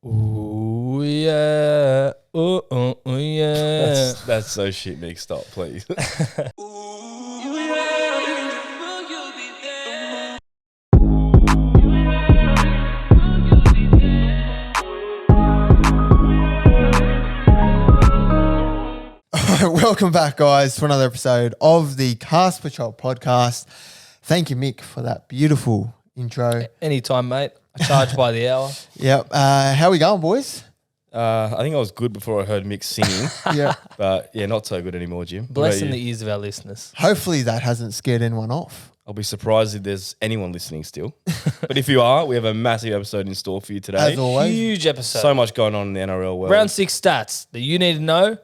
Ooh, yeah. Ooh, yeah. That's so shit, Mick. Stop, please. Welcome back, guys, to another episode of the Cast Patrol podcast. Thank you, Mick, for that beautiful intro. Anytime, mate. I charge by the hour. Yep. How we going, boys? I think I was good before I heard Mick singing. Yeah. But yeah, not so good anymore, Jim. What Blessing about the you? ears of our listeners. Hopefully that hasn't scared anyone off. I'll be surprised if there's anyone listening still. But if you are, we have a massive episode in store for you today. As always. Huge episode. So much going on in the NRL world. Round 6 stats that you need to know.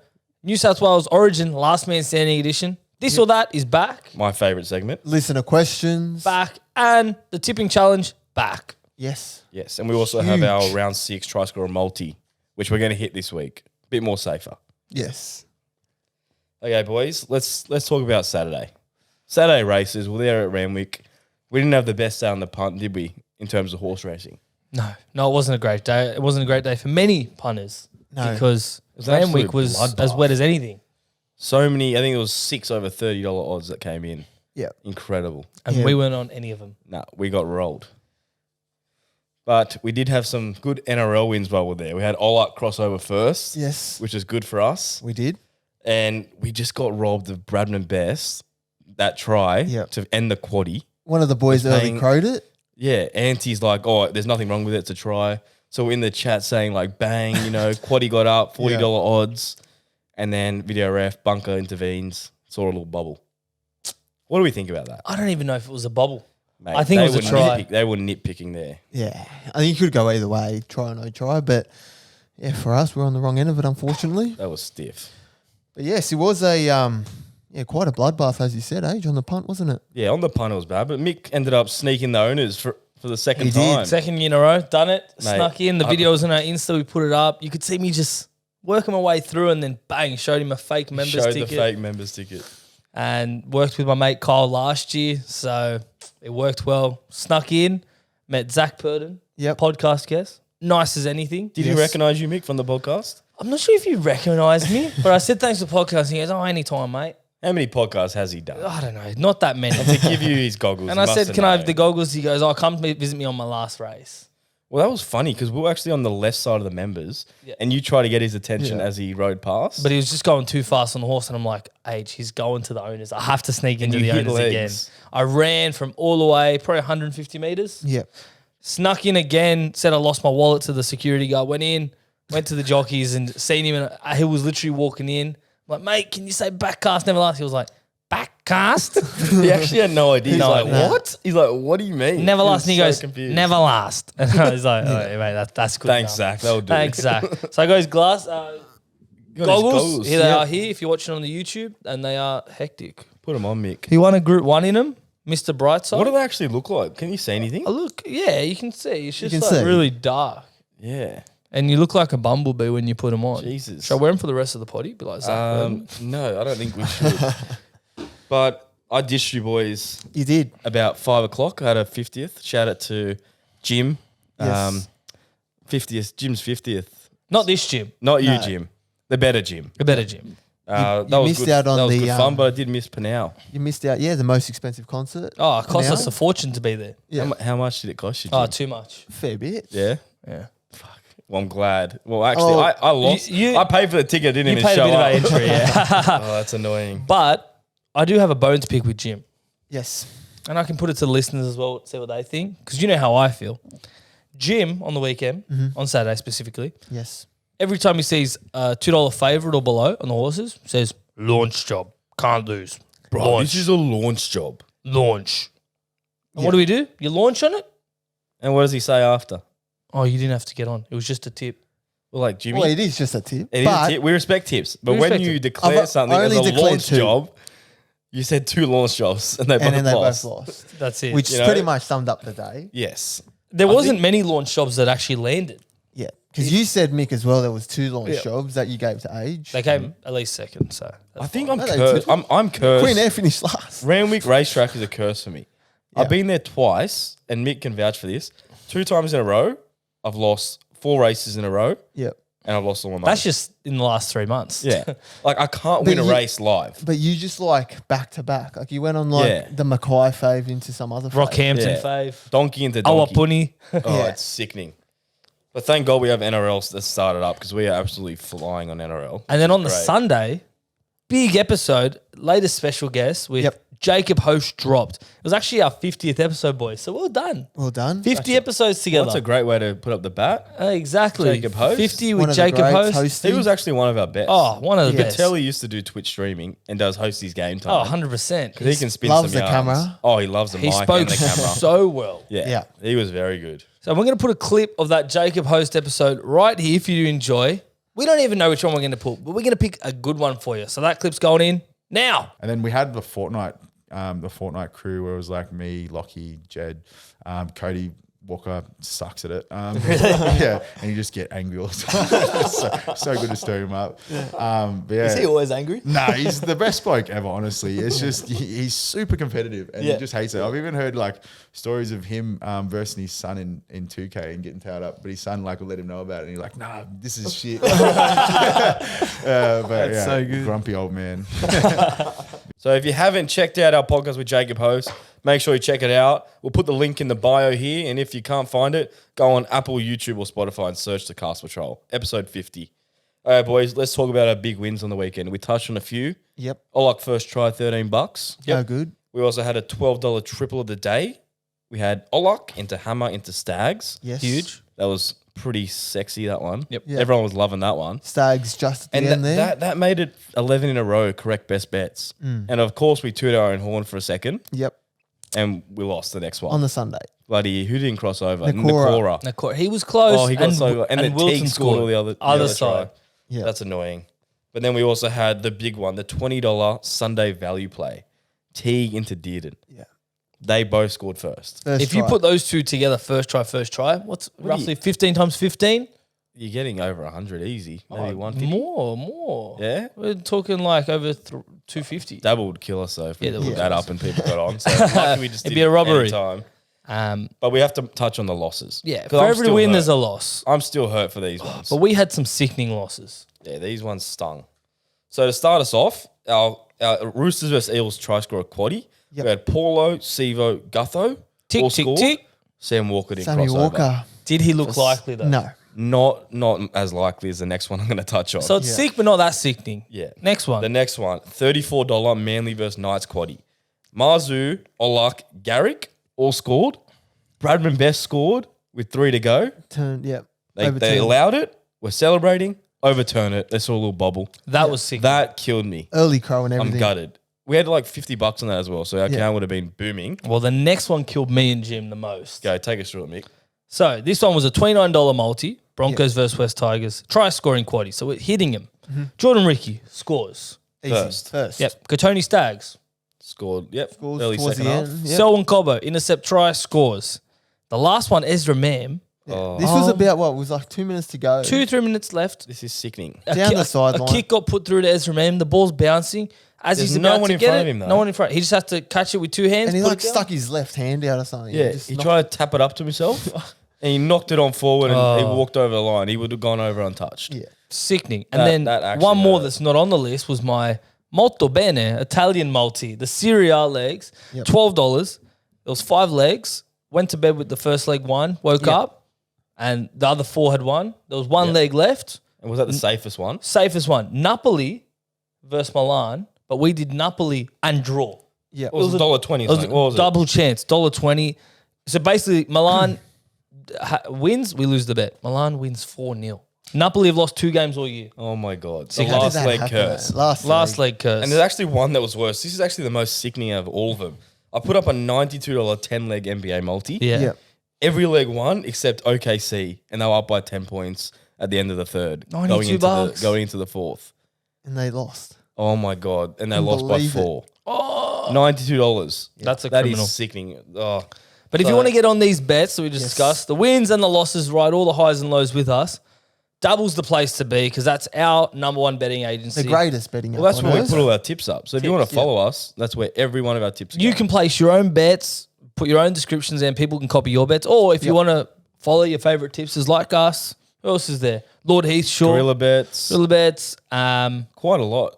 New South Wales Origin, Last Man Standing edition. This or that is back. My favourite segment. Listener questions. Back. And the tipping challenge, back. Yes. Yes, and we also have our Huge. round 6 try scorer multi, which we're going to hit this week. A bit more safer. Yes. Okay, boys, let's talk about Saturday. Saturday races, we're there at Randwick. We didn't have the best day on the punt, did we, in terms of horse racing? No, it wasn't a great day. It wasn't a great day for many punters. No. Because was an Randwick absolute was bloodbath. as wet as anything. So many, I think it was 6 over $30 odds that came in. Yep. Incredible. And Yeah. we weren't on any of them. No, we got rolled. But we did have some good NRL wins while we're there. We had all out crossover first, Yes. which is good for us. We did. And we just got robbed of Bradman Best, that try Yep. to end the quaddie. One of the boys Was early paying- crowed it. Yeah, Auntie's like, oh, there's nothing wrong with it, it's a try. So we're in the chat saying like, bang, quaddie got up, $40 odds. And then video ref, bunker intervenes, saw a little bubble. What do we think about that? I don't even know if it was a bubble. Mate, I think it was a were try. They were nitpicking there. Yeah. I think you could go either way, try or no try. But yeah, for us, we're on the wrong end of it, unfortunately. That was stiff. But yes, it was quite a bloodbath, as you said, Age, on the punt, wasn't it? Yeah, on the punt it was bad, but Mick ended up sneaking the owners for the second He did. time. Second year in a row, done it, Mate, snuck in. The video was in our Insta, we put it up. You could see me just working my way through and then bang, showed him a fake members Showed ticket. the fake members ticket. And worked with my mate Kyle last year, so it worked well. Snuck in, met Zach Purden, Yep. podcast guest. Nice as anything. Did Yes. he recognise you, Mick, from the podcast? I'm not sure if you recognise me, but I said thanks for the podcast. And he goes, oh, anytime, mate. How many podcasts has he done? I don't know, not that many. To give you his goggles. And he I must said, can I have known. the goggles? He goes, oh, come visit me on my last race. Well, that was funny because we were actually on the left side of the members Yeah. and you tried to get his attention Yeah. as he rode past. But he was just going too fast on the horse, and I'm like, Age, he's going to the owners. I have to sneak into you the hit owners legs. again. I ran from all the way, probably 150 meters. Yep. Snuck in again, said I lost my wallet to the security guard, went in, went to the jockeys and seen him, and he was literally walking in. I'm like, mate, can you say backcast, never last? He was like, backcast? he actually had no idea. He's No like, idea. what? He's like, what do you mean? Never He last. was And he so goes, confused. never last. And I was like, oh, yeah, mate, that's good Thanks, enough. Zach. That'll do. Thanks, Zach. So I got his glass, Got his goggles. Here they Yeah. are here if you're watching on the YouTube, and they are hectic. Put him on, Mick. He won a Group 1 in them, Mr. Brightside. What do they actually look like? Can you see anything? Oh, look, yeah, you can see. It's just can like see. really dark. Yeah. And you look like a bumblebee when you put them on. Jesus. Should I wear them for the rest of the potty? Be like, Zach, No, I don't think we should. But I dished you boys You did. about 5 o'clock. I had a 50th. Shout out to Jim. Yes. 50th. Jim's 50th. not this gym, Not you, No. Jim. The better Jim. a better gym. That you was missed good. out on that was the, good fun, but I did miss Panau. You missed out. Yeah, the most expensive concert. Oh, it cost Now? us a fortune to be there. Yeah. How much did it cost you, Jim? Oh, too much. Fair bit. Yeah? Yeah. Well, I'm glad. Well, actually, Oh, I lost. you- I paid for the ticket, didn't You even paid a show bit of our up. entry, yeah. Oh, that's annoying. But I do have a bone to pick with Jim. Yes. And I can put it to the listeners as well, see what they think. Because you know how I feel. Jim, on the weekend, on Saturday specifically, Yes. every time he sees a $2 favourite or below on the horses, says, launch job, can't lose. Bro, launch, this is a launch job. launch. And Yeah. what do we do? You launch on it? And what does he say after? Oh, you didn't have to get on. It was just a tip. Well, like, Jimmy, Well, it is just a tip. it is but a tip. We respect tips. But We when respect you it. declare I've something as only a declared launch 2. job, you said 2 launch jobs and they both and then they lost. both lost. That's it. Which You know? pretty much summed up the day. Yes. there I wasn't think- many launch jobs that actually landed. Yeah. Because you said, Mick, as well, there was 2 launch Yeah. jobs that you gave to Age. They came at least second, so I think No, I'm they cursed. didn't. I'm cursed. Queen Air finished last. Randwick racetrack is a curse for me. Yeah. I've been there twice, and Mick can vouch for this. 2 times in a row, I've lost 4 races in a row, Yep. and I've lost all my money. That's just in the last 3 months. Yeah. Like, I can't win a you- race live. But you just like back to back. Like you went on like Yeah. the Mackay fave into some other fave. Rockhampton Yeah. fave. Donkey into donkey. Awapuni. Oh, Yeah. it's sickening. But thank God we have NRL that started up because we are absolutely flying on NRL. And then on the Great. Sunday, big episode, latest special guest with Yep. Jacob Host dropped. It was actually our 50th episode, boys. So well done. Well done. 50 episodes together. That's a great way to put up the bat. Exactly. Jacob Host. 50 One with of the Jacob greats Host. hosting. He was actually one of our best. Oh, one of the Yeah. You could best. tell he used to do Twitch streaming and does host his game time. Oh, 100%. He can spin Loves some the yarns. camera. Oh, he loves the He mic spoke and the camera. so well. Yeah. Yeah. He was very good. So we're going to put a clip of that Jacob Host episode right here for you to enjoy. We don't even know which one we're going to put, but we're going to pick a good one for you. So that clip's going in now. And then we had the Fortnite crew where it was like me, Lockie, Jed, Cody Walker sucks at it. Yeah, and you just get angry all the time. It's so good to stir him up. But yeah. Is he always angry? Nah, he's the best bloke ever, honestly. It's just, he's super competitive and Yeah. he just hates it. I've even heard like stories of him versing his son in 2K and getting towed up, but his son like will let him know about it and he's like, nah, this is shit. But That's yeah, so good. grumpy old man. So if you haven't checked out our podcast with Jacob Host, make sure you check it out. We'll put the link in the bio here. And if you can't find it, go on Apple, YouTube, or Spotify and search the Cast Patrol. Episode 50. All right, boys, let's talk about our big wins on the weekend. We touched on a few. Yep. Olak first try, $13. Oh, good. We also had a $12 triple of the day. We had Olak into Hammer into Stags. Yes. Huge. That was pretty sexy, that one. Yep. Yeah. Everyone was loving that one. Stags just at the And end there. that made it 11 in a row, correct best bets. Mm. And of course, we tooted our own horn for a second Yep. and we lost the next one. On the Sunday. Bloody, who didn't cross over? Nakora. Nakora. He was close. Oh, he got so and then Wilson Teague scored all the other side. try. Yeah. That's annoying. But then we also had the big one, the $20 Sunday value play. Teague into Dearden. Yeah. They both scored first. First If you try. put those two together, first try, what's roughly 15 times 15? You're getting over 100 easy. Maybe 150. More. Yeah? We're talking like over 250. Dabble would kill us though if we Yeah, that put would that kill up and people got on. So lucky we just It'd did be a robbery. Time. Um, But we have to touch on the losses. yeah, 'Cause for I'm every still win, hurt. there's a loss. I'm still hurt for these ones. But we had some sickening losses. Yeah, these ones stung. So to start us off, our Roosters versus Eels try scorer quaddie. Yep. We had Paulo, Sivo, Gutho. Tick, all tick, scored. tick. Sam Walker didn't Sammy cross Walker. over. Did he look likely though? No. Not as likely as the next one I'm going to touch on. So it's sick, but not that sickening. yeah. Next one. The next one, $34 Manly versus Knights quaddie. Marzu, Olak, Garrick all scored. Bradman Best scored with 3 to go. Yep. They Overturned. allowed it. We're celebrating. Overturn it. They saw a little bubble. that was sick. That killed me. Early crow and I'm everything. gutted. We had like $50 on that as well, so our Yeah. account would have been booming. Well, the next one killed me and Jim the most. Go, take us through it, Mick. So this one was a $29 multi. Broncos versus West Tigers. Try scoring quaddie. So we're hitting him. Jordan Ricky scores. Easy. First. Yep. Katoni Staggs. Scored. Yep. Scores Early towards second the half. end. Yep. Selwyn Cobbo. Intercept try scores. The last one, Ezra Mam. Oh, This was about what? It was like 2 minutes to go. 2-3 minutes left. this is sickening. Down the sideline. A kick got put through to Ezra Mam. The ball's bouncing. As There's he's no about one to in get front it, of him, though. no one in front. He just has to catch it with 2 hands. And he put like it down. stuck his left hand out or something. Yeah, Just he knocked- tried to tap it up to himself, and he knocked it on forward, and he walked over the line. He would have gone over untouched. Yeah. Sickening. That- And that then actually one more hurt. that's not on the list was my Molto Bene Italian multi, the Serie A legs, Yep. $12. It was 5 legs. Went to bed with the first leg won, woke Yep. up, and the other 4 had won. There was one leg left. And was that the safest one? Safest one, Napoli versus Milan, but we did Napoli and draw. Yeah. It was $1.20. It was What was double chance, $1.20. So basically, Milan wins, we lose the bet. Milan wins 4-0. Napoli have lost 2 games all year. Oh my god! See, The how did last that leg happen, curse. man? Last leg curse. And there's actually one that was worse. This is actually the most sickening of all of them. I put up a $92 10-leg NBA multi. yeah. Yeah. Every leg won except OKC, and they were up by 10 points at the end of the third, $92 going into the fourth. And they lost. Oh my god! And they lost by Believe it. 4. Oh, $92. That's a That criminal. is sickening. Oh, But if you So- want to get on these bets that we just discussed, the wins and the losses, right, all the highs and lows with us, Dabble's the place to be because that's our number one betting agency. The greatest betting well, that's app where on we earth. put all our tips up. So if you want to Tips, yeah. follow us, that's where every one of our tips are You going. can place your own bets, put your own descriptions in, people can copy your bets. Or if you want to follow your favorite tipsters like us, Who else is there? Lord Heathshaw. Gorilla Bets. Gorilla Bets. Quite a lot.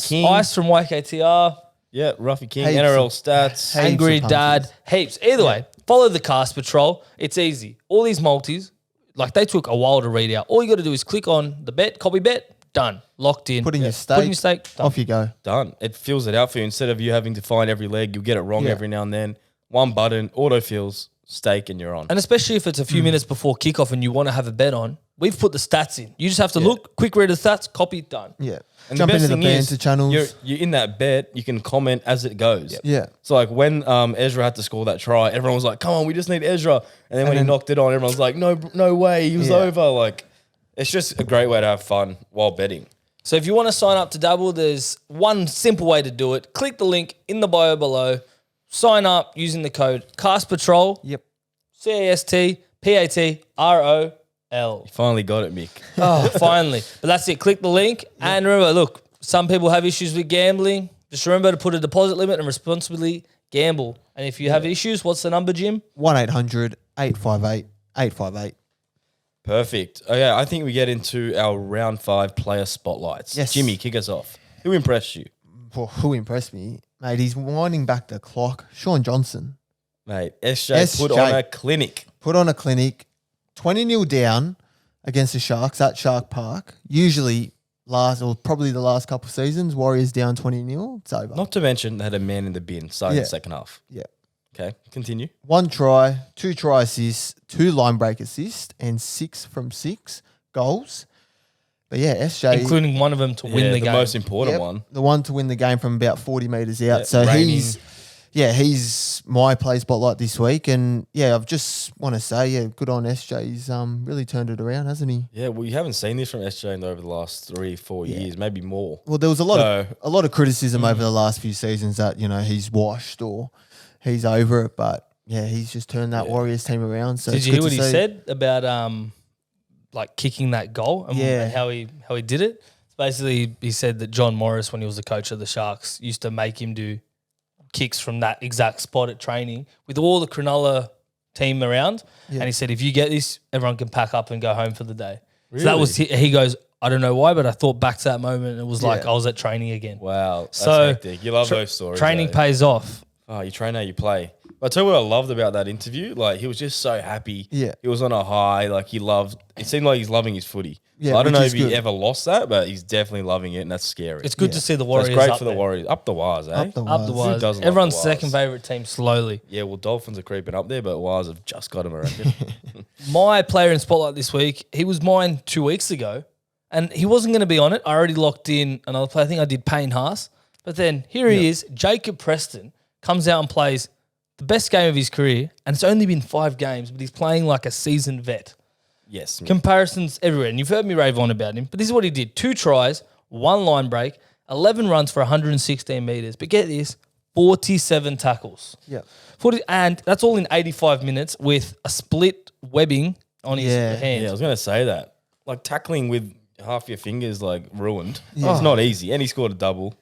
King. Ice from YKTR. Yeah, Ruffy King. Heaps NRL of- stats. Heaps Angry of Dad. punters. Heaps. Either way, follow the Cast Patrol. It's easy. All these multis, like they took a while to read out. All you got to do is click on the bet, copy bet, done. Locked in. Put in your stake. Put in your stake. Done. Off you go. Done. It fills it out for you instead of you having to find every leg. You'll get it wrong Yeah. every now and then. One button, auto fills, stake, and you're on. And especially if it's a few minutes before kickoff and you want to have a bet on, we've put the stats in. You just have to look, quick read of the stats, copy, done. Yeah. And Jump the best into the thing banter channels. You're in that bet. You can comment as it goes. Yeah. So like when Ezra had to score that try, everyone was like, "Come on, we just need Ezra." And then when he knocked it on, everyone's like, "No way, he was Yeah. over." Like, it's just a great way to have fun while betting. So if you want to sign up to Dabble, there's one simple way to do it. Click the link in the bio below. Sign up using the code Cast Patrol. Yep. CASTPATROL. You finally got it, Mick. Oh, finally. But that's it. Click the link. And remember, look, some people have issues with gambling. Just remember to put a deposit limit and responsibly gamble. And if you have issues, what's the number, Jim? 1-800-858-858. Perfect. Okay, I think we get into our round 5 player spotlights. Yes. Jimmy, kick us off. Who impressed you? Well, who impressed me? Mate, he's winding back the clock. Sean Johnson. Mate, SJ put on a clinic. Put on a clinic. 20-0 down against the Sharks at Shark Park. Usually probably the last couple of seasons, Warriors down 20-0. It's over. Not to mention they had a man in the bin starting the second half. Yeah. Okay, continue. 1 try, 2 try assists, 2 line break assists, and 6 from 6 goals. But yeah, SJ. Including one of them to win the game. most important Yep, one. the one to win the game from about 40 metres out. Yeah, So reigning. he's my play spotlight this week. And yeah, I've just want to say, good on SJ. He's really turned it around, hasn't he? Yeah, well, you haven't seen this from SJ over the last 3-4 years, maybe more. Well, there was a lot of criticism over the last few seasons that, he's washed or he's over it. But yeah, he's just turned that Warriors team around. So Did it's you good hear what to he see. said about like kicking that goal and how he did it? Basically, he said that John Morris, when he was the coach of the Sharks, used to make him do kicks from that exact spot at training with all the Cronulla team around. Yeah. And he said, if you get this, everyone can pack up and go home for the day. Really? So that was, he goes, I don't know why, but I thought back to that moment and it was like Yeah. I was at training again. Wow, that's So, hectic. You love those stories. Training eh? pays off. Oh, you train how you play. But I tell you what I loved about that interview. Like, he was just so happy. Yeah. He was on a high. Like, it seemed like he's loving his footy. Yeah, I don't which know is if he good. ever lost that, but he's definitely loving it, and that's scary. It's good to see the So Warriors it's great up for the there. Warriors. Up the wires, eh? Up the Up the wires. wires. doesn't love Everyone's the second Wires? favourite team slowly. Yeah, well, Dolphins are creeping up there, but Wires have just got him, I reckon. My player in Spotlight this week, he was mine 2 weeks ago, and he wasn't going to be on it. I already locked in another player. I think I did Payne Haas. But then here he is, Jacob Preston, comes out and plays the best game of his career, and it's only been 5 games, but he's playing like a seasoned vet. Yes. Comparisons everywhere, and you've heard me rave on about him, but this is what he did. 2 tries, 1 line break, 11 runs for 116 metres. But get this, 47 tackles. Yeah. 40, and that's all in 85 minutes with a split webbing on his hand. Yeah, I was going to say that. Like, tackling with half your fingers, like, ruined. It's not easy. And he scored a double.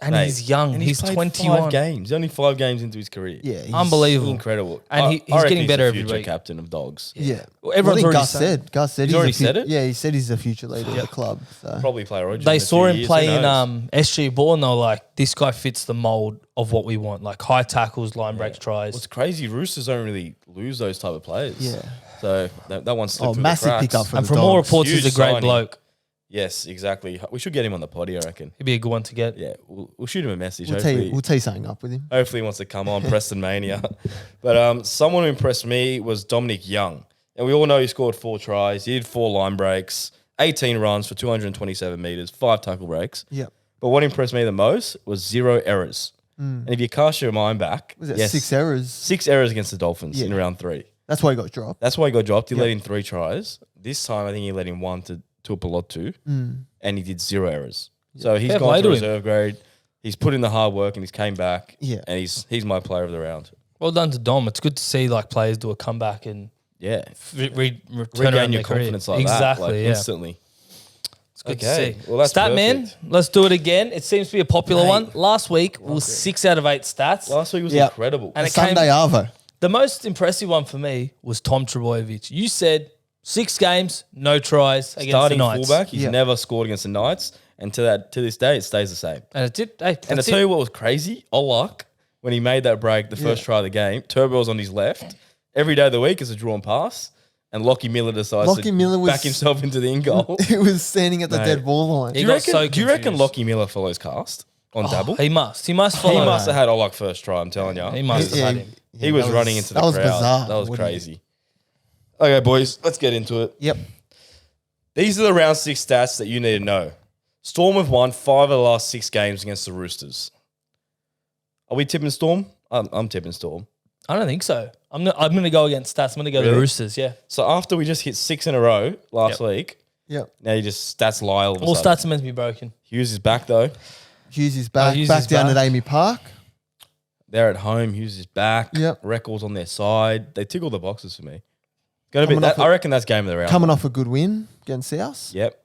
And Mate, he's young. and He's played 21. 5 games. He's only 5 games into his career. Yeah. he's- Unbelievable. Incredible. And I he's reckon getting better the every future week. captain of Dogs. Yeah. Well, everyone's I think already Gus saying- said He's already said it? Yeah, he said he's the future leader of the club. So. Probably play Origin. They in a saw few him years, play who in knows? SG ball, and they were like, this guy fits the mold of what we want. Like high tackles, line breaks, tries. What's crazy, Roosters don't really lose those type of players. Yeah. So that one slipped through massive the cracks. pickup for and the from all Dogs. reports, he's a Huge great signing. bloke. Yes, exactly. We should get him on the potty, I reckon. He'd be a good one to get. Yeah, we'll shoot him a message. We'll tee something up with him. Hopefully he wants to come on, Preston Mania. But someone who impressed me was Dominic Young. And we all know he scored 4 tries. He did 4 line breaks, 18 runs for 227 metres, 5 tackle breaks. Yeah. But what impressed me the most was 0 errors. And if you cast your mind back, Was it yes, 6 errors? 6 errors against the Dolphins in Yeah. round 3. That's why he got dropped. That's why he got dropped. He let in 3 tries. This time, I think he let in 1 to a Pelotu, and he did 0 errors. So he's Fair gone play to to him. reserve grade. He's put in the hard work and he's came back. Yeah. And he's my player of the round. Well done to Dom. It's good to see like players do a comeback and Yeah. turn Regain around your their career. confidence like exactly, that, like yeah. instantly. It's good Okay. to see. Well, that's Stat man, perfect. let's do it again. It seems to be a popular one. Last week was 6 out of 8 stats. Last week was Yeah. incredible. And The it came- Sunday Arvo. The most impressive one for me was Tom Trebojevic. You said 6 games, no tries against Starting the Knights. fullback, he's Yeah. never scored against the Knights, and to this day, it stays the same. And it did. Hey, And I tell you what was crazy, Olak, when he made that break, the first try of the game, Turbo was on his left. Every day of the week is a drawn pass, and Lockie Miller decides Lockie Miller to was- back himself into the in goal. He was standing at the Mate. dead ball line. He Do got so you reckon confused. Lockie Miller follows cast on Dabble? He must. He must He follow. must have had Olak first try, I'm telling you. He must have had him. He was running into the that was crowd. bizarre. That was What do you- crazy. Okay, boys, let's get into it. Yep. These are the round 6 stats that you need to know. Storm have won 5 of the last 6 games against the Roosters. Are we tipping Storm? I'm tipping Storm. I don't think so. I'm going to go against stats. I'm going to go the Really? Roosters. Yeah. So after we just hit 6 in a row last week, Yep. now you just stats lie all of a All sudden. stats are meant to be broken. Hughes is back though. Hughes is back. Hughes back is down back. at Amy Park. They're at home. Hughes is back. Yep. Records on their side. They tick all the boxes for me. Gonna be Coming that, off a- I reckon that's game of the round. Coming off a good win against South. Yep.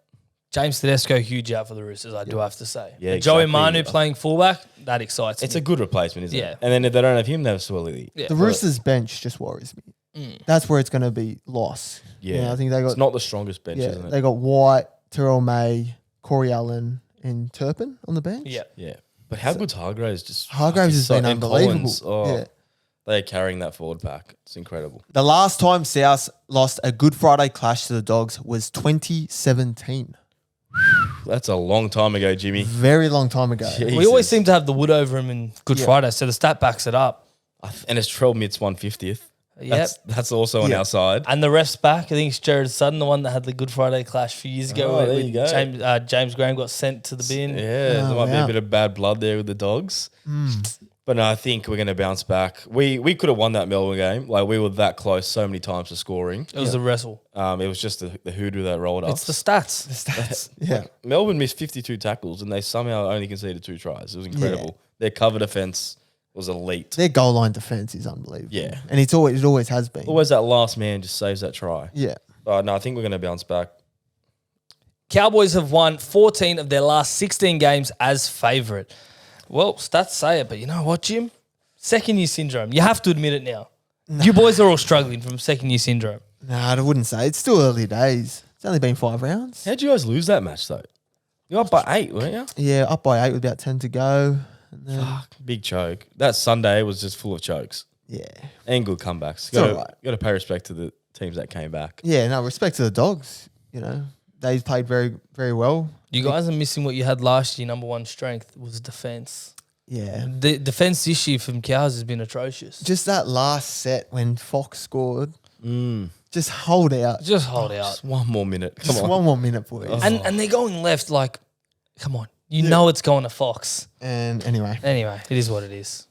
James Tedesco, huge out for the Roosters, I do have to say. Yeah, Joey exactly. Manu playing fullback, that excites It's me. a good replacement, isn't Yeah. it? And then if they don't have him, they have Swilly. Yeah. The Roosters bench just worries me. That's where it's going to be lost. Yeah. I think they got. It's not the strongest bench, isn't it? they got White, Terrell May, Corey Allen, and Turpin on the bench. Yeah. Yeah. But how good's Hargraves? Just Hargraves has been and unbelievable. Collins, Yeah. They're carrying that forward pack. It's incredible. The last time South lost a Good Friday clash to the Dogs was 2017. That's a long time ago, Jimmy. Very long time ago. We always seem to have the wood over him in Good Friday, so the stat backs it up. And it's Trell Mitz 150th. Yep. That's also on Yeah. our side. And the ref's back. I think it's Jared Sutton, the one that had the Good Friday clash a few years ago. Oh, where there you go. James Graham got sent to the bin. Yeah, there might be wow. a bit of bad blood there with the Dogs. But no, I think we're going to bounce back. We could have won that Melbourne game. Like, we were that close so many times to scoring. It was the wrestle. It was just the hoodoo that rolled It's us. the stats. Stats. Yeah. Melbourne missed 52 tackles and they somehow only conceded 2 tries. It was incredible. Their cover defense was elite. Their goal line defense is unbelievable. Yeah. And it always has been. Always that last man just saves that try. Yeah. No, I think we're going to bounce back. Cowboys have won 14 of their last 16 games as favourite. Well, stats say it, but you know what, Jim? Second year syndrome. You have to admit it now. You boys are all struggling from second year syndrome. Nah, I wouldn't say. It's still early days. It's only been 5 rounds. How'd you guys lose that match, though? You were up by 8, weren't you? Yeah, up by 8 with about 10 to go. And then, Big choke. That Sunday was just full of chokes yeah. and good comebacks. It's all right. Got to pay respect to the teams that came back. Yeah, no, respect to the Dogs. You know, they played very, very well. You guys are missing what you had last year. Number one strength was defence. Yeah. The defence this year from Cows has been atrocious. Just that last set when Fox scored, just hold out. Just hold out. Just one more minute. Come Just on. one more minute, boys. And they're going left like, come on. You know it's going to Fox. And anyway, Anyway, it is what it is.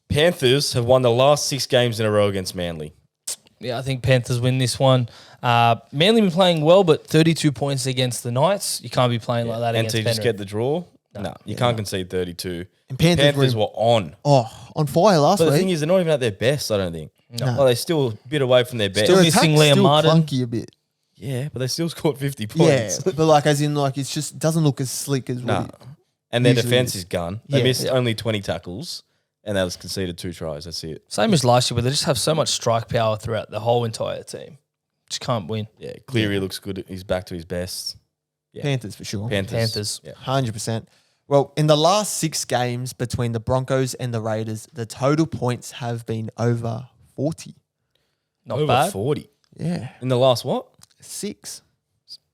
Panthers have won the last 6 games in a row against Manly. Yeah, I think Panthers win this one. Manly been playing well, but 32 points against the Knights. You can't be playing like that And against to just Penrith. get the draw? No, you can't concede 32. and Panthers, Panthers were on. on fire last But the week. thing is, they're not even at their best, I don't think. No. Well, they're still a bit away from their best. Still Their missing attack's Liam still Martin. clunky a bit. Yeah, but they still scored 50 Yeah, points. but like as in like it's just doesn't look as slick as No. what it And their usually defense is. is gun. They Yeah. missed Yeah. only 20 tackles and they was conceded 2 tries. That's it. Same as last year, but they just have so much strike power throughout the whole entire team. Just can't win. Yeah, Cleary looks good. He's back to his best. Yeah. Panthers for sure. Panthers. Yeah. 100%. Well, in the last 6 games between the Broncos and the Raiders, the total points have been over 40. Not Over bad. 40. Yeah. In the last what? 6.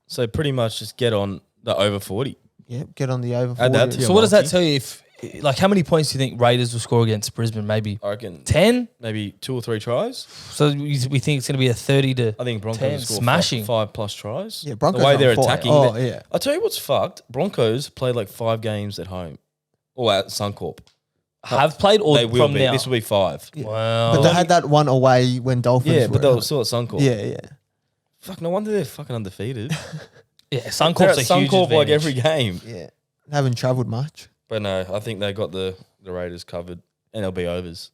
So pretty much just get on the over 40. Yeah, get on the over 40. Add that to your So what does that multi. tell you? If like how many points do you think Raiders will score against Brisbane? Maybe I reckon 10. maybe 2 or 3 tries. So we think it's going to be a 30 to. I think Broncos 10, will score smashing. 5 plus tries. Yeah, Broncos The way on they're fire. attacking. Oh, they- yeah. I'll tell you what's fucked. Broncos played like 5 games at home. Or at Suncorp. Have played or They will from be. now. This will be 5. Wow. But they had that one away when Dolphins Yeah, were but they at were home. still at Suncorp. Yeah, yeah. Fuck, no wonder they're fucking undefeated. yeah, They're Suncorp's at a huge Suncorp like advantage. every game. Yeah. They haven't travelled much. But no, I think they got the Raiders covered and they'll be overs.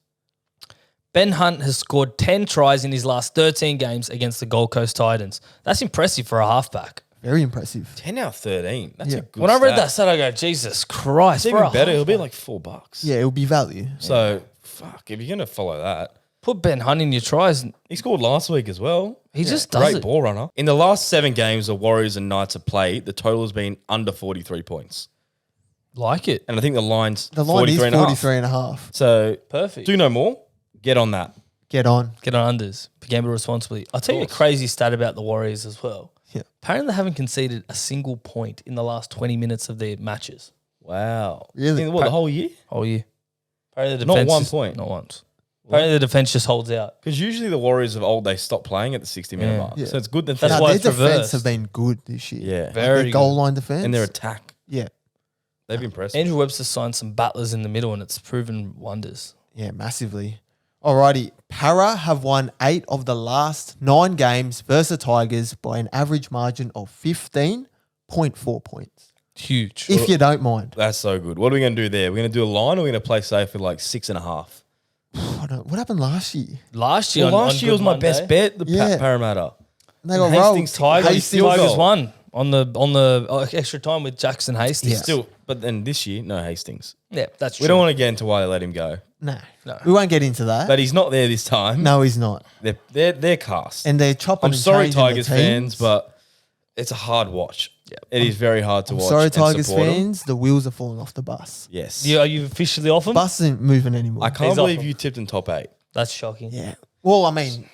Ben Hunt has scored 10 tries in his last 13 games against the Gold Coast Titans. That's impressive for a halfback. Very impressive. 10 out of 13. That's Yeah. a good When I read that stat. stat, I go, Jesus Christ. It's for a even better. It'll be halfback. like $4. Yeah, it'll be value. So, fuck, if you're going to follow that. Put Ben Hunt in your tries. He scored last week as well. He just does Great it. ball runner. In the last 7 games the Warriors and Knights have played, the total has been under 43 points. Like it. And I think the line's The line is 43 and a half. 43 and a half. So Perfect. do no more. Get on that. Get on. Get on unders. Gamble responsibly. I'll tell you a crazy stat about the Warriors as well. Yeah. Apparently they haven't conceded a single point in the last 20 minutes of their matches. Wow. Really? In what, the whole year? Whole year. Apparently the Not defense one just- point. Not once. Apparently the defense just holds out. Because usually the Warriors of old, they stop playing at the 60-minute mark. Yeah. So it's good. That's Nah, why their it's defense reversed. have been good this year. Yeah. Like Very their goal good. line defense. And their attack. Yeah. They've been impressive. Andrew Webster signed some battlers in the middle and it's proven wonders. Yeah, massively. Alrighty. Para have won 8 of the last 9 games versus the Tigers by an average margin of 15.4 points. Huge. If you don't mind. That's so good. What are we going to do there? We're going to do a line or we're going to play safe with like 6.5? What happened last year? Last year, Well, on last year was Good my Monday, best bet, the Yeah. Parramatta. They got Hastings rolled. Tigers, Tigers goal. won on the extra time with Jackson Hastings. Yeah. Still, but then this year, no Hastings. Yeah, that's true. We don't want to get into why they let him go. No. No. We won't get into that. But he's not there this time. No, he's not. They're cast. And they're chopping I'm and sorry, changing the Tigers teams. fans, but it's a hard watch. Yeah. It is very hard to watch. Sorry, and Tigers support 'em. fans. The wheels are falling off the bus. Yes. Are you officially off him? Bus isn't moving anymore. I can't He's believe off 'em. you tipped in top 8. That's shocking. Yeah. Well, I mean,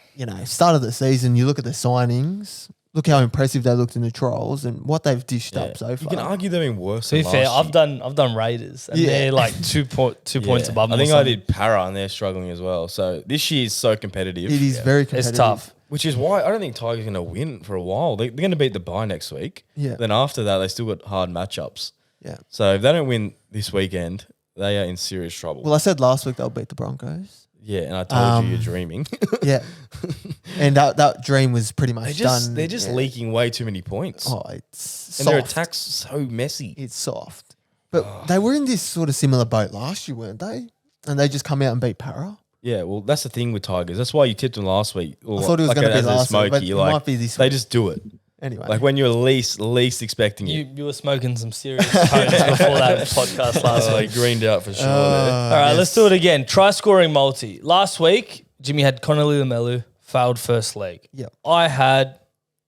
start of the season, you look at the signings, look how impressive they looked in the trials and what they've dished up so You far. can argue they've been worse. To be than fair, last year. I've done Raiders and Yeah. they're like 2 points above. I them think or I something. did Para and they're struggling as well. So this year is so competitive. It is very competitive. It's tough. Which is why I don't think Tigers are going to win for a while. They're going to beat the bye next week. Yeah. Then after that, they still got hard matchups. Yeah. So if they don't win this weekend, they are in serious trouble. Well, I said last week they'll beat the Broncos. yeah, and I told you you're dreaming. Yeah. And that dream was pretty much done. They're just yeah. leaking way too many points. Oh, it's and their soft. attack's so messy. It's soft. But they were in this sort of similar boat last year, weren't they? And they just come out and beat Para. Yeah, well, that's the thing with Tigers. That's why you tipped them last week. I thought it was going to be last week, but it might be this They week. just do it. Anyway. Like when you're least expecting it. You were smoking some serious tones before that podcast last I week. greened out for sure. All right, let's do it again. Try scoring multi. Last week, Jimmy had Connolly Lemelu, failed first leg. Yep. I had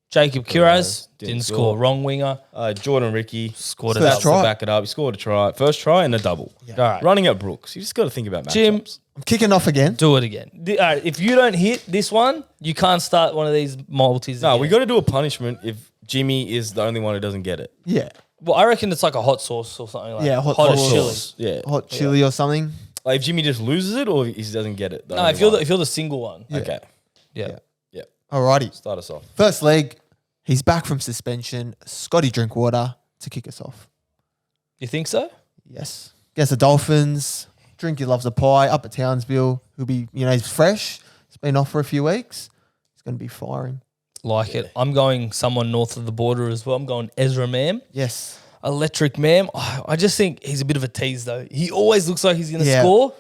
Jacob Kiraz, didn't didn't score. score. Wrong winger, Jordan Ricky scored a First double. try. back it up. He scored a try. First try and a double. All right, Running at Brooks. You just got to think about matchups. Jim, I'm kicking off again. do it again. All right, if you don't hit this one, you can't start one of these multis. No, again. we got to do a punishment if Jimmy is the only one who doesn't get it. Yeah. Well, I reckon it's like a hot sauce or something like Yeah, hot hot as sauce. chili. Yeah. Hot chili or something. Like if Jimmy just loses it or he doesn't get it. the No, only if you're one. if you're the single one, Okay. yeah. Yeah. Alrighty. Start us off. First leg, he's back from suspension. Scotty Drinkwater to kick us off. You think so? Yes. Against the Dolphins. Drinky loves a pie. Up at Townsville. He'll be, he's fresh. He's been off for a few weeks. He's going to be firing. Like it. I'm going someone north of the border as well. I'm going Ezra Mam. Yes. Electric Mam. Oh, I just think he's a bit of a tease though. He always looks like he's going to Yeah. score.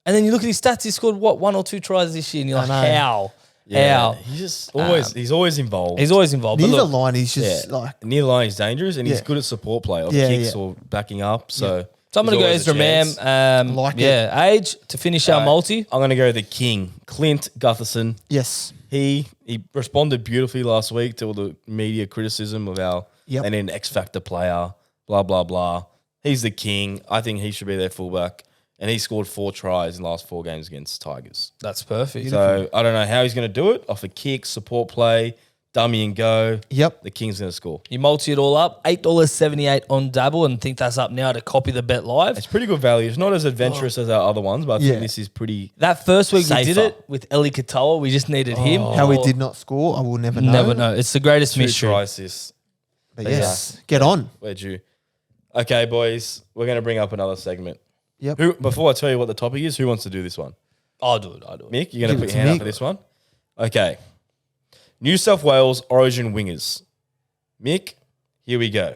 And then you look at his stats, he scored 1 or 2 tries this year and you're I like, know. how? Yeah. How? He's just always he's always involved. He's always involved. Near But the look, line, he's just like, Near the line he's dangerous and he's Yeah. good at support play or Yeah, kicks yeah. or backing up. So so I'm going to he's go always a Ezra chance. Mam. Like Age to finish our multi. I'm going to go the king, Clint Gutherson. yes. He responded beautifully last week to all the media criticism of our Yep. and an X Factor player, blah, blah, blah. He's the king. I think he should be their fullback. And he scored 4 tries in the last 4 games against Tigers. That's perfect. So I don't know how he's going to do it. Off a kick, support play, dummy and go. Yep. The king's going to score. You multi it all up, $8.78 on Dabble, and think that's up now to copy the bet live. It's pretty good value. It's not as adventurous as our other ones, but I think Yeah. this is pretty. That first week we Safer. did it with Eli Katoa. We just needed him. How he did not score, I will never know. Never know. It's the greatest 2 mystery. tries this. But yes, get on. Where'd you? Okay, boys, we're going to bring up another segment. Yep. Who? Before I tell you what the topic is, who wants to do this one? I'll do it. I'll do it. Mick, you're going Give to it put to your hand me. up for this one? Okay. New South Wales Origin wingers. Mick, here we go.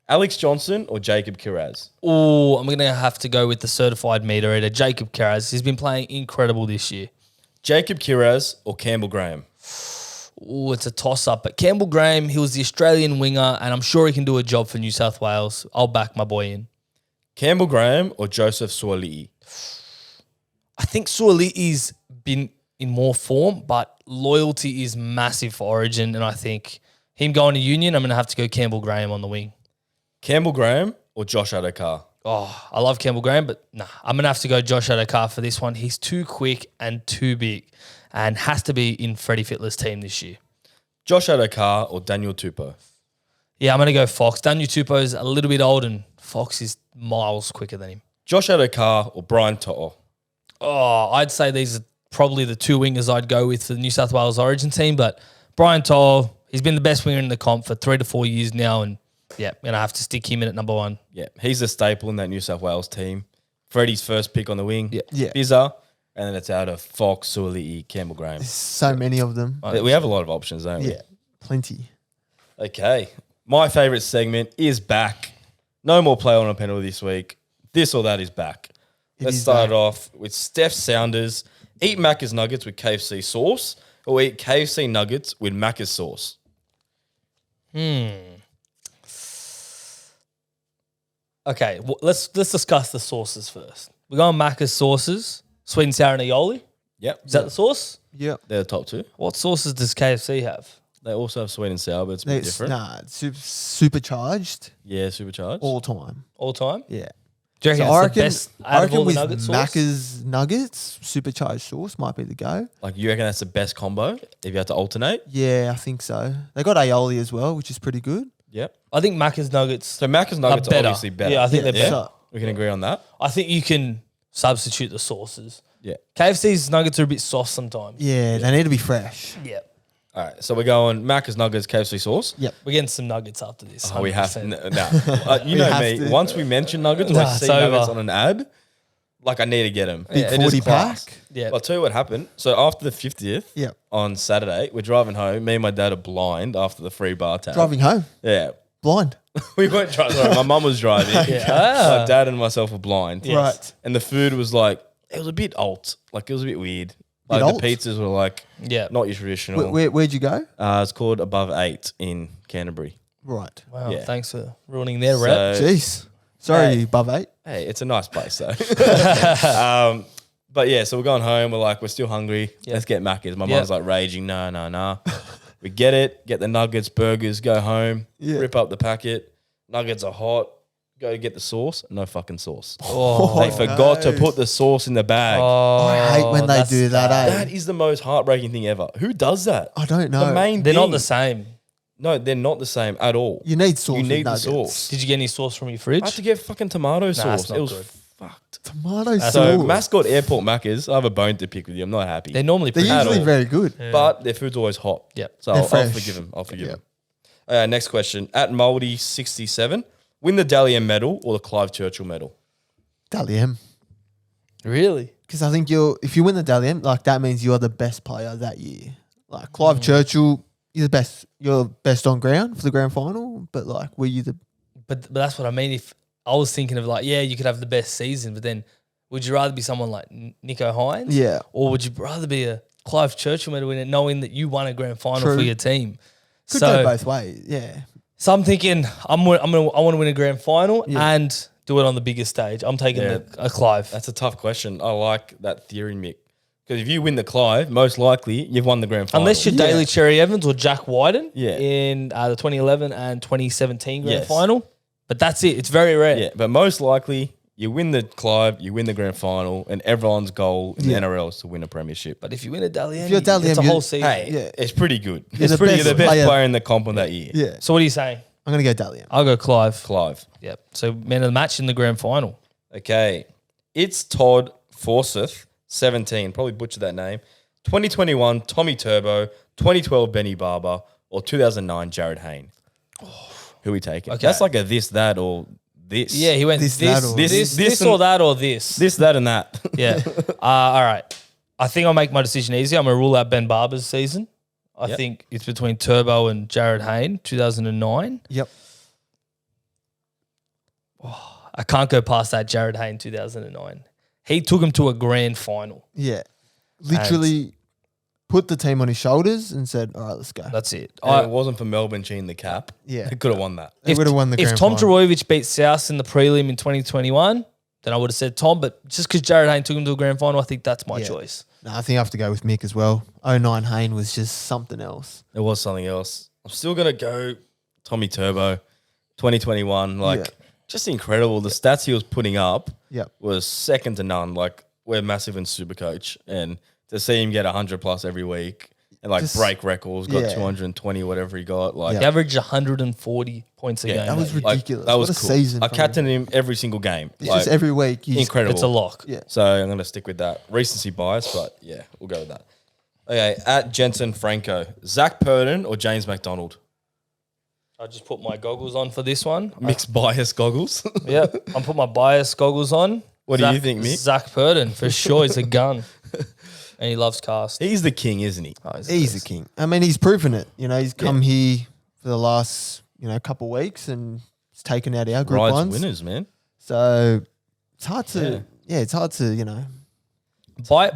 Alex Johnson or Jacob Kiraz? Oh, I'm going to have to go with the certified meter reader, Jacob Carras. He's been playing incredible this year. Jacob Kiraz or Campbell Graham? Oh, it's a toss-up. But Campbell Graham, he was the Australian winger, and I'm sure he can do a job for New South Wales. I'll back my boy in. Campbell Graham or Joseph Suoli'i? I think Suoli'i's been in more form, but loyalty is massive for Origin. And I think him going to Union, I'm going to have to go Campbell Graham on the wing. Campbell Graham or Josh Addo-Carr? Oh, I love Campbell Graham, but nah, I'm going to have to go Josh Addo-Carr for this one. He's too quick and too big and has to be in Freddie Fittler's team this year. Josh Addo-Carr or Daniel Tupou? Yeah, I'm going to go Fox. Daniel Tupou is a little bit old and Fox is miles quicker than him. Josh Addo-Carr or Brian To'o? Oh, I'd say these are probably the two wingers I'd go with for the New South Wales Origin team, but Brian To'o, he's been the best winger in the comp for 3 to 4 years now, and yeah, I'm going to have to stick him in at number 1. Yeah, he's the staple in that New South Wales team. Freddie's first pick on the wing. Yeah. Fizzer, and then it's out of Fox, Suoli'i, Campbell Graham. So many of them. We have a lot of options, don't we? Yeah, plenty. Okay. My favourite segment is back. No more play on a penalty this week. This or that is back. Let's is start back. off with Steph Sounders. Eat Macca's nuggets with KFC sauce or eat KFC nuggets with Macca's sauce? Okay, well, let's discuss the sauces first. We're going Macca's sauces, sweet and sour and aioli. Yep. Is that the sauce? Yep. They're the top 2. What sauces does KFC have? They also have sweet and sour, but it's a bit different. Nah, supercharged Yeah, supercharged. all time. All time? Yeah. Do you reckon So it's the best out of all the with nugget sauce? Macca's nuggets, supercharged sauce might be the go. Like, you reckon that's the best combo if you had to alternate? Yeah, I think so. They got aioli as well, which is pretty good. Yep. I think Macca's nuggets So Macca's are nuggets are better. obviously better. Yeah, I think Yeah, they're better. so- We can agree on that. I think you can substitute the sauces. Yeah. KFC's nuggets are a bit soft sometimes. Yeah, they need to be fresh. Yeah. All right, so we're going Macca's nuggets, KFC sauce. Yep. We're getting some nuggets after this. Oh, we have to. 100%. You We know have me. to. Once we mention nuggets or Nah, I see it's over. nuggets on an ad, like I need to get them. Big 40 pack. Yeah. I'll tell you what happened. So after the 50th Yep. on Saturday, we're driving home. Me and my dad are blind after the free bar tab. Driving home, Yeah. blind. We weren't driving. Sorry, my mum was driving. Ah. My dad and myself were blind. Yes. Right. And the food was like, it was a bit alt. Like, it was a bit weird. Like, alt? the pizzas were like, Yeah. not your traditional. Where'd you go? It's called Above 8 in Canterbury. Right. Wow, Yeah. thanks for ruining their rep. So- Jeez. Sorry, Hey. above 8. Hey, it's a nice place though. But yeah, so we're going home. We're like, we're still hungry. Yeah. Let's get Macca's. My Yeah. mum's like raging. No. We get it. Get the nuggets, burgers. Go home. Yeah. Rip up the packet. Nuggets are hot. Go get the sauce. No fucking sauce. Oh, They forgot to put the sauce in the bag. I hate when they that's do that, bad. eh? That is the most heartbreaking thing ever. Who does that? I don't know. The main They're not thing. the same. No, they're not the same at all. You need sauce. You with need the nuggets. sauce. Did you get any sauce from your I fridge? had to get fucking tomato sauce. it's not It was good. fucked. Tomato So sauce. Mascot Airport Macca's, I have a bone to pick with you. I'm not happy. They're normally They're pretty at usually all. very good. But their food's always hot. Yep. So They're I'll fresh. forgive him. I'll forgive Yep. him. Next question. At Moldy67, win the Dally M medal or the Clive Churchill medal? Dally M. Really? Because I think if you win the Dally M, like that means you're the best player that year. Like Clive Churchill, you're the best. You're best on ground for the grand final. But like, were you the? But that's what I mean. If I was thinking of like, yeah, you could have the best season, but then would you rather be someone like Nico Hines? Yeah. Or would you rather be a Clive Churchill medal winner knowing that you won a grand final True. for your team? Could go both ways. Yeah. So I'm thinking I want to win a grand final Yeah. and do it on the biggest stage. I'm taking a Clive. That's a tough question. I like that theory, Mick. Because if you win the Clive, most likely you've won the grand final. Unless you're Yeah. Daly Cherry Evans or Jack Wyden Yeah. in the 2011 and 2017 grand Yes. final. But that's it. It's very rare. Yeah, but most likely you win the Clive, you win the grand final, and everyone's goal in the NRL is to win a premiership. But if you win a Dally M, you're Dally it's a M, whole you- season. Hey, Yeah. it's pretty good. You're the You're best the best player. player in the comp on that year. Yeah. So what are you saying? I'm gonna go Dally M. I'll go Clive. Clive. Yep. So man of the match in the grand final. Okay. It's Todd Forsyth, 17. Probably butchered that name. 2021, Tommy Turbo. 2012, Benny Barber. Or 2009, Jared Hayne. Who are we taking? Okay. That's like a this, that, or this. Yeah, he went This, this, that, or this, this or and- that, or this. This, that, and that. Yeah. All right. I think I'll make my decision easy. I'm going to rule out Ben Barber's season. I Yep. think it's between Turbo and Jared Hayne, 2009. Yep. I can't go past that Jared Hayne 2009. He took him to a grand final. Yeah. Literally put the team on his shoulders and said, "All right, let's go." That's it. And it wasn't for Melbourne cheating the cap. Yeah. They could have won that. They would have won the If grand Tom final. Trbojevic beat South in the prelim in 2021, then I would have said Tom. But just because Jared Hayne took him to a grand final, I think that's my choice. No, I think I have to go with Mick as well. 09 Hayne was just something else. It was something else. I'm still gonna go Tommy Turbo, 2021. Like just incredible. The stats he was putting up was second to none. Like we're massive in SuperCoach, and to see him get 100 plus every week and like break records, got 220 whatever he got. Like He averaged 140 points a game. That was mate. ridiculous. that was what a cool. season. I from captained him every single game. It's Like, just every week. incredible. It's a lock. Yeah. So I'm going to stick with that. Recency bias, but yeah, we'll go with that. Okay, at Jensen Franco, Zach Purden or James McDonald? I just put my goggles on for this one. Mixed bias goggles. Yep, I put my bias goggles on. What do you think, Mick? Zach Purden, for sure. He's a gun. And he loves cast. He's the king, isn't he? Oh, He's the king. I mean, he's proven it. You know, he's come here for the last, couple of weeks and he's taken out our group Rides ones. winners, man. So it's hard to,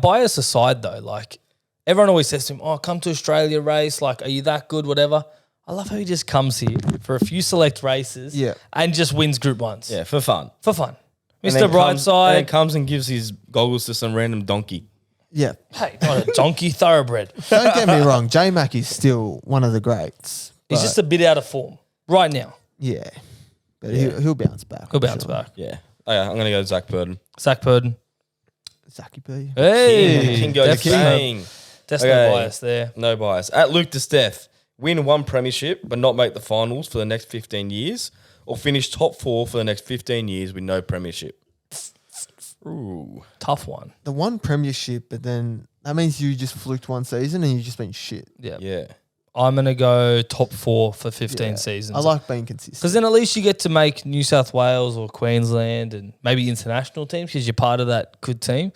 Bias aside, though, like everyone always says to him, "Oh, come to Australia race. Like, are you that good? Whatever." I love how he just comes here for a few select races, and just wins Group 1s, Yeah, for fun. for fun. And Mr. then Brightside, comes and gives his goggles to some random donkey. yeah. hey, not a donkey, thoroughbred. Don't get me wrong. J-Mac is still one of the greats. He's but just a bit out of form right now. yeah. But he'll bounce back. He'll I'm bounce sure. back. Yeah. Okay, I'm going to go Zach Purden. Zach Purden. Zachy P. Hey, King goes definitely, bang. that's Okay. no bias there. No bias. At Luke DeSteph, win one premiership but not make the finals for the next 15 years, or finish top 4 for the next 15 years with no premiership. Ooh. Tough one. The one premiership, but then that means you just fluked one season and you just been shit. Yeah. Yeah. I'm going to go top 4 for 15 seasons. I like being consistent. Because then at least you get to make New South Wales or Queensland and maybe international teams because you're part of that good team.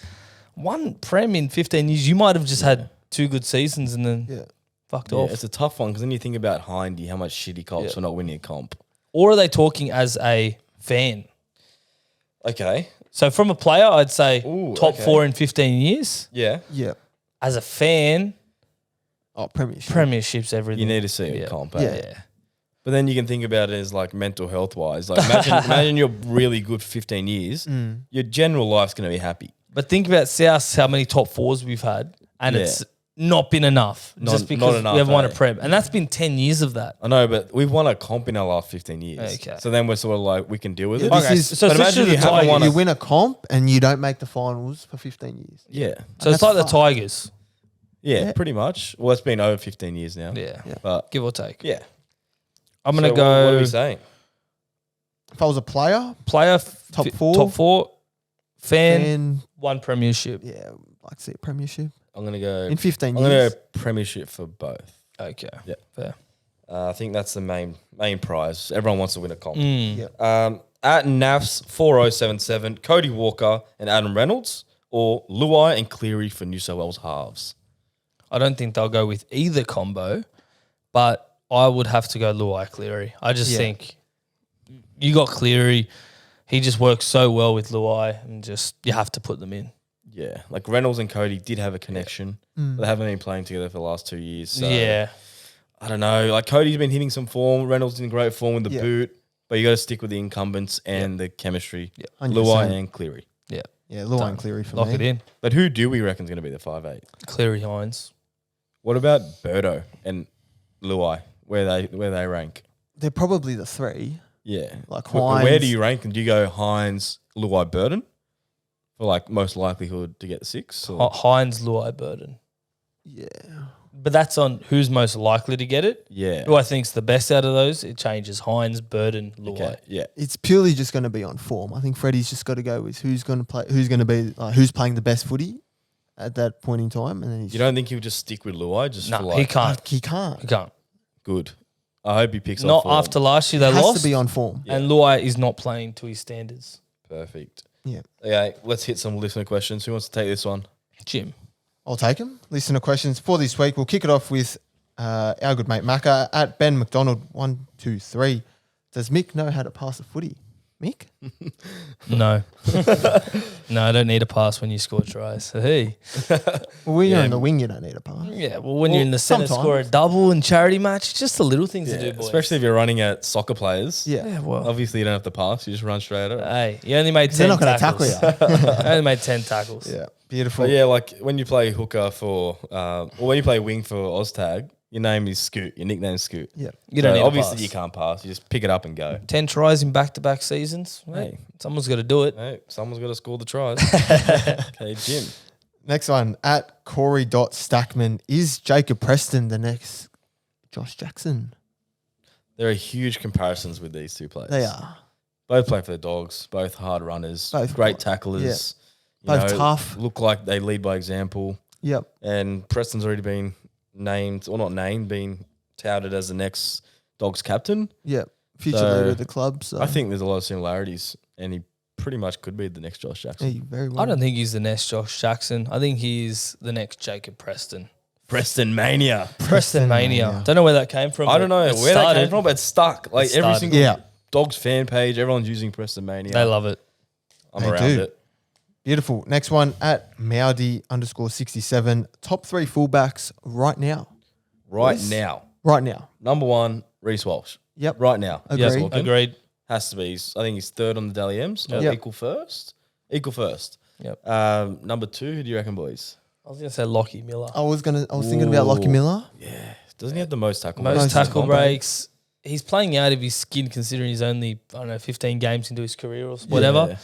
One Prem in 15 years, you might have just had 2 good seasons and then fucked Yeah, off. it's a tough one because then you think about Hindy, how much shit he cops for not winning a comp. Or are they talking as a fan? Okay. So from a player, I'd say Ooh, top okay. 4 in 15 years. Yeah. Yeah. As a fan, Premiership. premierships, everything. You need to see a Yeah. comp. Yeah. Eh? But then you can think about it as like mental health wise. Like imagine you're really good for 15 years. Your general life's going to be happy. But think about South, how many top 4s we've had, and it's not been enough. Just because not enough, we haven't won a eh? Prem. And that's been 10 years of that. I know, but we've won a comp in our last 15 years. Okay. So then we're sort of like, we can deal with it. This Okay, is- so but it's imagine literally you the haven't Tigers. won You a... win a comp and you don't make the finals for 15 years. Yeah. So it's that's like the fucked. Tigers. Yeah, pretty much. Well, it's been over 15 years now. Yeah. But Give or take. yeah. I'm going to So go What are we saying? If I was a player, player Top 4. top 4, fan, then one premiership. yeah, like to see a premiership I'm going to go... in 15 I'm years. going to go premiership for both. Okay. Yeah. Fair. I think that's the main prize. Everyone wants to win a comp. Mm. At NAFS 4077, Cody Walker and Adam Reynolds, or Luai and Cleary for New South Wales halves. I don't think they'll go with either combo, but I would have to go Luai Cleary. I just think you got Cleary. He just works so well with Luai, and just you have to put them in. Yeah, like Reynolds and Cody did have a connection, but they haven't been playing together for the last 2 years. So Yeah. I don't know. Like Cody's been hitting some form. Reynolds in great form with the boot, but you got to stick with the incumbents and the chemistry. Yeah. 100%. Luai and Cleary. Yeah. Yeah, Luai and Cleary for Lock me. it in. But who do we reckon is going to be the 5'8"? Cleary Hines. What about Birdo and Luai? Where they rank? They're probably the 3. Yeah. Like Where Hines. do you rank them? Do you go Hines, Luai, Burden for like most likelihood to get 6? Or? Hines, Luai, Burden. Yeah. But that's on who's most likely to get it. Yeah. Who I think's the best out of those. It changes Hines, Burden, Luai. Okay. Yeah. It's purely just going to be on form. I think Freddie's just got to go with who's going to play, who's going to be, who's playing the best footy at that point in time, and then he's You don't think he'll just stick with Luai? Just No, for like, he can't. he can't. He can't. Good. I hope he picks Not up form. after last year they It has lost. to be on form. And Luai is not playing to his standards. Perfect. Yeah. Okay, let's hit some listener questions. Who wants to take this one? Jim. I'll take him. Listener questions for this week. We'll kick it off with our good mate Macca at Ben McDonald 123. Does Mick know how to pass a footy? Mick? No. No, I don't need a pass when you score tries. So, hey. Well, when you're in the wing, you don't need a pass. Yeah, well, when you're in the centre, sometimes. score a double and charity match, it's just the little things to do, boys. especially if you're running at soccer players. Yeah. Yeah, well. Obviously, you don't have to pass. You just run straight at it. Hey, you only made 10 They're not going to tackle tackles. you. I only made 10 tackles. Yeah. Beautiful. But yeah, like when you play hooker for, or when you play wing for Oztag, your name is Scoot. Your nickname's Scoot. Yeah. You don't So need a obviously pass. you can't pass. You just pick it up and go. 10 tries in back-to-back seasons. Hey, Hey. someone's got to do it. Hey, someone's got to score the tries. Okay, Jim. Next one, at Corey.Stackman. Is Jacob Preston the next Josh Jackson? There are huge comparisons with these two players. They are. Both play for the Dogs. Both hard runners. Both great hard. tacklers. Both tough. Look like they lead by example. Yep. And Preston's already been named, or not named, been touted as the next Dogs captain. Yep. Future So, leader of the club. So I think there's a lot of similarities, and he pretty much could be the next Josh Jackson. yeah, very well. I don't think he's the next Josh Jackson. I think he's the next Jacob Preston. Preston Mania. Preston Mania. Don't know where that came from. I don't know It where that started. came from, but it's stuck. Like It every started. single Yeah. Dogs fan page, everyone's using Preston Mania. They love it. I'm They around do. it. Beautiful. Next one, at Maudi_67. Top 3 fullbacks right now. Right Boys? now. Right now. Number 1, Reece Walsh. Yep. Right now. Agreed. Walking. Agreed. Has to be. I think he's third on the Dally M's. Or Yep. equal first. Equal first. Yep. Number 2, who do you reckon, boys? I was going to say Lockie Miller. I was thinking about Lockie Ooh. Miller. Yeah. Doesn't he have the most tackle Most breaks? tackle Combo? breaks. He's playing out of his skin considering he's only, 15 games into his career or whatever.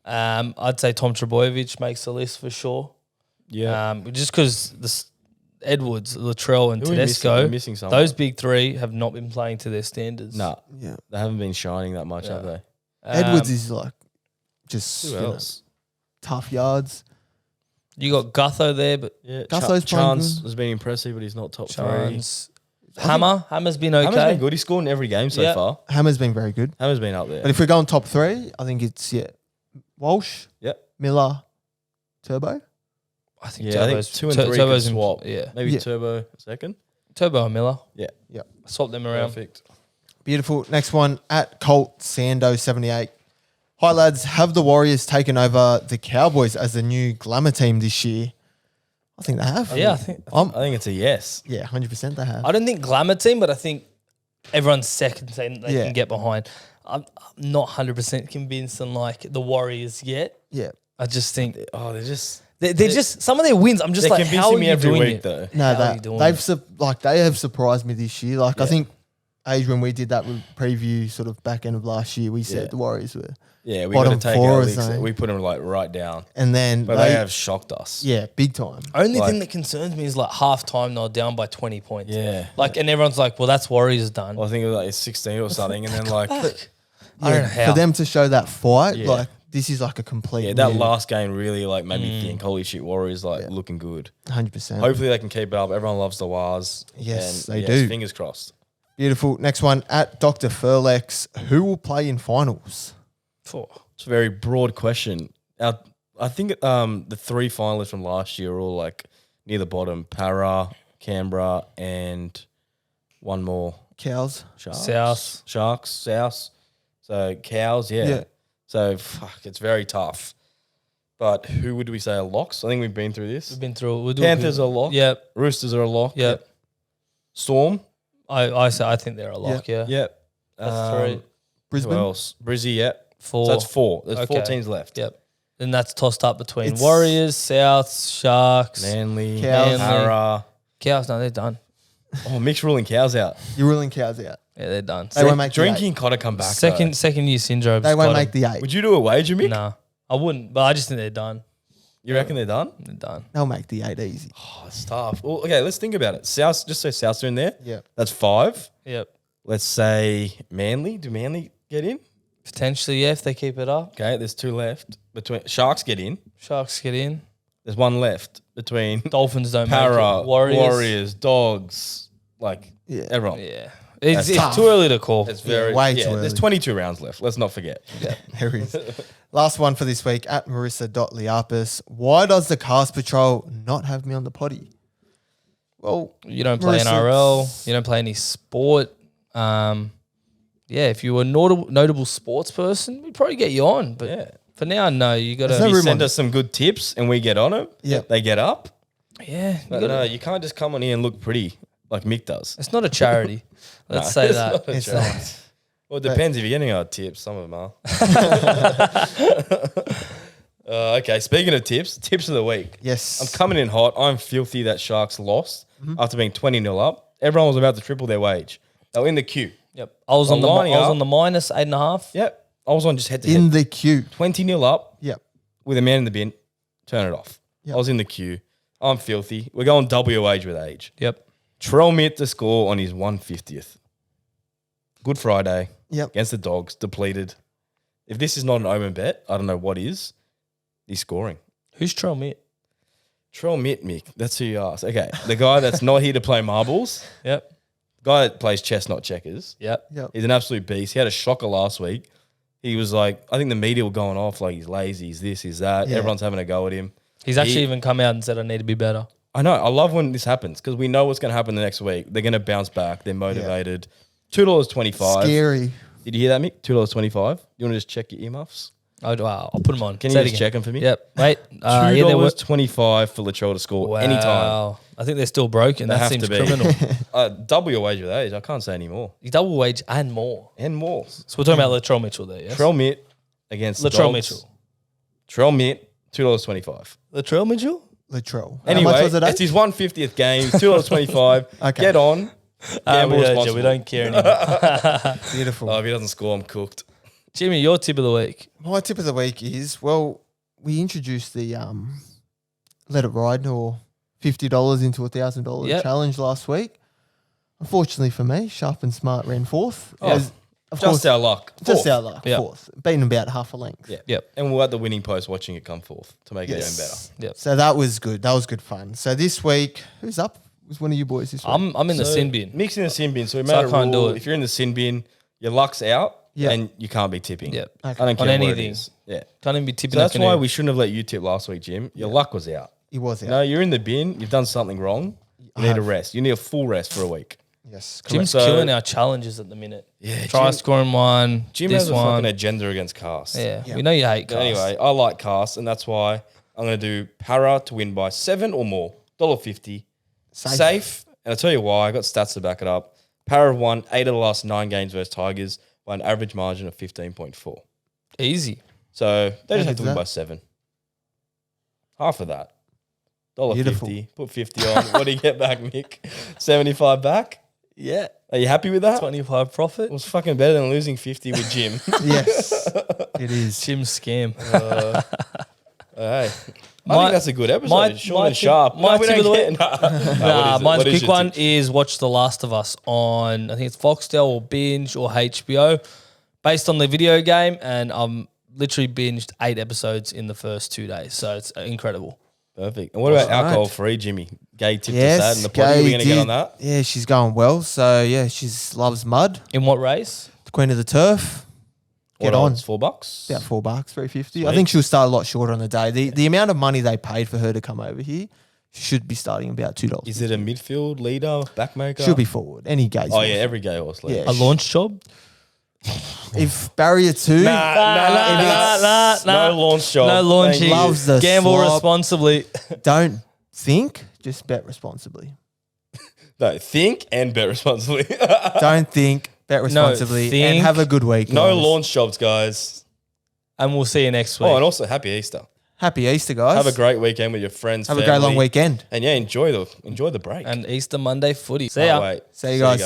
I'd say Tom Trebojevic makes the list for sure. Yeah. Just because Edwards, Latrell, and Who are we missing? We're Tedesco, missing someone. those big three have not been playing to their standards. Nah. Yeah. They haven't been shining that much, have they? Edwards is like just Who you know, else? tough yards. You got Gutho there, but Yeah, Gutho's playing Chance good. has been impressive, but he's not top 3. Chance. Hammer's been okay. Hammer's been good. He's scored in every game so Yeah. far. Hammer's been very good. Hammer's been up there. But if we're going top 3, I think it's Walsh, Yep. Miller, Turbo. I think Yeah, I think Turbo's 2 and 3 could Turbo's swap. Yeah, Maybe Yeah. Turbo second. Turbo and Miller. Yeah. Swap them around. Perfect. Beautiful. Next one, at Colt Sando78. Hi lads, have the Warriors taken over the Cowboys as the new glamour team this year? I think they have. Yeah, I think. I think it's a yes. Yeah, 100% they have. I don't think glamour team, but I think everyone's second team they Yeah. can get behind. I'm not 100% convinced on like the Warriors yet. Yeah. I just think Oh, they're just they're just some of their wins. I'm just they're like, how convincing are me you every doing week it? though. No, How are you doing they have surprised me this year. Like I think when we did that with preview sort of back end of last year, we said Yeah. the Warriors were, Yeah, we Bottom got to take four our or leagues. something. We put them like right down, and then but they have shocked us. yeah, big time. Only Like- thing that concerns me is like half time they're down by 20 points. Yeah. Like, and everyone's like, well, that's Warriors done. Well, I think it was like 16 or something, and then like I don't know Yeah, how. for them to show that fight, Yeah. like this is like a complete. yeah, that last game really like made me think, holy shit, Warriors like Yeah. looking good. 100%. Hopefully they can keep it up. Everyone loves the Wars. Yes, and they do. Fingers crossed. Beautiful. Next one, at Dr. Furlex. Who will play in finals? It's a very broad question. I think the 3 finalists from last year are all like near the bottom: Para, Canberra, and one more. Cows. Sharks. South. So Cows, yeah. Yeah. So fuck, it's very tough. But who would we say are locks? I think we've been through this. We've been through. We'll do Panthers are a lock. Yep. Roosters are a lock. Yep. Storm. I think they're a lock. Yeah. Yep. That's 3. Brisbane. Who else? Brizzy, yep. 4. So that's 4. There's 4 Okay. teams left. Yep. Then that's tossed up between It's- Warriors, Souths, Sharks, Manly, Cows. Para. Cows. No, they're done. Oh, Mick's ruling Cows out. You're ruling Cows out. Yeah, they're done. They won't make the Drinking gotta come back. Second year syndrome. They won't make the 8. Would you do a wager, Mick? Nah, I wouldn't. But I just think they're done. You reckon they're done? They're done. They'll make the 8 easy. Oh, it's tough. Well, okay, let's think about it. South, just say South's are in there. Yeah. That's 5. Yep. Let's say Manly. Do Manly get in? Potentially, yeah, if they keep it up. Okay, there's 2 left. Between Sharks get in. Sharks get in. There's 1 left between Dolphins don't Para, make it. Warriors. Dogs, like Yeah. everyone. Yeah. It's tough. too early to call. It's very way too There's early. 22 rounds left. Let's not forget. There is. Last one for this week, at Marissa.Liapis. Why does the Cast Patrol not have me on the potty? Well, You don't play Marissa- NRL. You don't play any sport. yeah, if you were a notable sports person, we'd probably get you on. But Yeah. for now, no, you got There's no to. You room send on us some good tips and we get on them. Yep. They get up. Yeah, you But gotta, no, you can't just come on here and look pretty like Mick does. it's not a charity. Let's say It's that. not a It's joke. not. Well, it depends if you're getting our tips. Some of them are. Okay, speaking of tips of the week. Yes. I'm coming in hot. I'm filthy that Sharks lost after being 20-0 up. Everyone was about to triple their wage. They were in the queue. Yep. I was on the lining up. minus 8.5. Yep. I was on just head to In head. the queue. 20-0 up Yep. with a man in the bin. Turn it off. Yep. I was in the queue. I'm filthy. We're going double wage with age. Yep. Trell Mitt to score on his 150th. Good Friday Yep. against the Dogs, depleted. If this is not an omen bet, I don't know what is. He's scoring. Who's Trell Mitt? Trell Mitt, Mick. That's who you asked. Okay. The guy that's not here to play marbles. Yep. The guy that plays chess, not checkers. Yep. Yep. He's an absolute beast. He had a shocker last week. He was like, I think the media were going off like he's lazy, he's this, he's that. Yeah. Everyone's having a go at him. He's actually even come out and said, I need to be better. I know. I love when this happens because we know what's going to happen the next week. They're going to bounce back. They're motivated. $2.25. Scary. Did you hear that, Mick? $2.25. You want to just check your earmuffs? Oh, wow. I'll put him on. Can Say you it just again. check them for me? Yep. Wait. Yeah, they were. $2.25 for Latrell to score anytime. Wow. I think they're still broken. They That have seems to be. criminal. Double your wage with age. I can't say any more. You double wage and more. And more. So we're talking about Latrell Mitchell there, yes? Trell Mitt against the Latrell Dogs. Mitchell. Trell Mitt, $2.25. Latrell Mitchell? Latrell. Anyway, How much was it? it's his 150th game, $2.25. Okay. Get on. Gamble we responsibly. don't care anymore. Beautiful. Oh, if he doesn't score, I'm cooked. Jimmy, your tip of the week. My tip of the week is, well, we introduced the Let It Ride or $50 into $1,000 Yep. challenge last week. Unfortunately for me, Sharp and Smart ran fourth. Oh, As- of Just course, our luck. just Fourth. our luck, Yep. fourth. Beating about half a length. Yeah. Yep. And we're at the winning post watching it come forth to make it even better. Yes. Yep. So that was good. That was good fun. So this week, who's up? Was one of you boys this week? I'm in the sin bin. Mick's in the sin bin, so we So made I a can't do rule. it. If you're in the sin bin, your luck's out Yeah. and you can't be tipping. Yep. I Okay. don't On care what it anything. is. Yeah. Can't even be tipping. So that's a why canoe. we shouldn't have let you tip last week, Jim. Your luck was out. He was out. No, you're in the bin. You've done something wrong. You need a rest. You need a full rest for a week. Yes. Jim's So- killing our challenges at the minute. Yeah, Try Jim- scoring one. Jim this has a one. fucking agenda against Cast. Yeah. Yeah. We know you hate But cars. anyway, I like Cast, and that's why I'm going to do Para to win by 7 or more. $1.50. Safe. And I'll tell you why. I got stats to back it up. Para have won 8 of the last 9 games versus Tigers by an average margin of 15.4. Easy. So they just have good's to win that? by 7. Half of that. Beautiful. $1.50. Put 50 on. What do you get back, Mick? 75 back? Yeah. Are you happy with that? 25 profit. It was fucking better than losing 50 with Jim. Yes. It is. Jim's scam. Hey. I My- think that's a good episode. my- Short my and tip- sharp. my we tip don't of the get- week- Nah, what is it? Mine's What is quick your one tip? is watch The Last of Us on, I think it's Foxtel or Binge or HBO, based on the video game, and I'm literally binged 8 episodes in the first 2 days, so it's incredible. Perfect. And what about Alright. alcohol free, Jimmy? Gay tip us Yes. that in the potty. Are we Gay going to get did- on that? Yeah, she's going well. So yeah, she's loves mud. In what race? The Queen of the Turf. Get What on. odds? $4? About $4, $3.50. I Sweet. think she'll start a lot shorter on the day. The amount of money they paid for her to come over here, she should be starting about $2. Is it a midfield leader, backmaker? She'll be forward. Any gaze. Oh, yeah, every gay horse leader. Yeah. A launch job? If barrier 2, Nah, nah. No launch job. No launching. Thank you. Loves the Gamble slop. responsibly. don't think, just bet responsibly. No, think and bet responsibly. Don't think, bet responsibly, think. and have a good week. No guys. launch jobs, guys. And we'll see you next week. Oh, and also happy Easter. Happy Easter, guys. Have a great weekend with your friends. Have a great long family. weekend. And yeah, enjoy the break. and Easter Monday footy. See Can't ya. wait. See you guys.